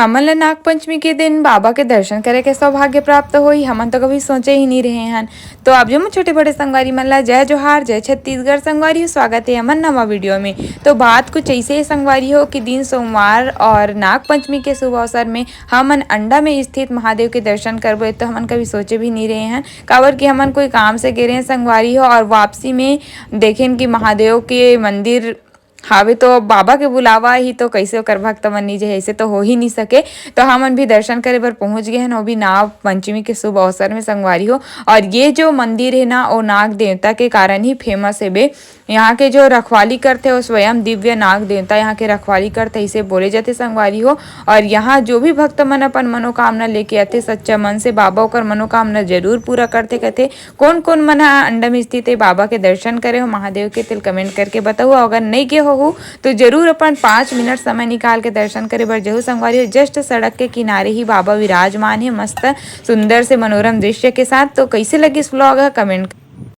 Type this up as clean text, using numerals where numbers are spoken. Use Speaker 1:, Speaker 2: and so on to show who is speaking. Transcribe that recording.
Speaker 1: हमन ला नागपंचमी के दिन बाबा के दर्शन करे के सौभाग्य प्राप्त होई। हमन तो कभी सोचे ही नहीं रहे हन। तो आप जो छोटे बड़े संगवारी मन ला जय जोहार, जय छत्तीसगढ़ संगवारी हो। स्वागत है हमन नवा वीडियो में। तो बात कुछ ऐसे ही संगवारी हो कि दिन सोमवार और नागपंचमी के शुभ अवसर में हमन अंडा में स्थित महादेव के दर्शन करबो। तो हमन कभी सोचे भी नहीं रहे हैं, काबर कि हमन कोई काम से गे रहे हैं संगवारी हो, और वापसी में देखें कि महादेव के मंदिर हावे तो बाबा के बुलावा ही तो कैसे ओकर भक्त मन नहीं जे, ऐसे तो हो ही नहीं सके। तो हमन भी दर्शन करे बर पहुंच गए हैं, वो भी नाग पंचमी के शुभ अवसर में संगवारी हो। और ये जो मंदिर है ना, वो नाग देवता के कारण ही फेमस है बे। यहाँ के जो रखवाली करते वो स्वयं दिव्य नाग देवता यहाँ के रखवाली करते, इसे बोले जाते संगवारी हो। और यहाँ जो भी भक्त मन अपन मनोकामना लेके आते सच्चा मन से, बाबा ओकर मनोकामना जरूर पूरा करते कहते। कौन कौन मन अंडा में स्थित है बाबा के दर्शन करे हो महादेव के, तिल कमेंट करके बताओ। अगर नहीं के हो तो जरूर अपन 5 मिनट समय निकाल के दर्शन करे बर जरूर संगवारी हो। जस्ट सड़क के किनारे ही बाबा विराजमान है, मस्त सुंदर से मनोरम दृश्य के साथ। तो कैसे लगी इस व्लॉग है कमेंट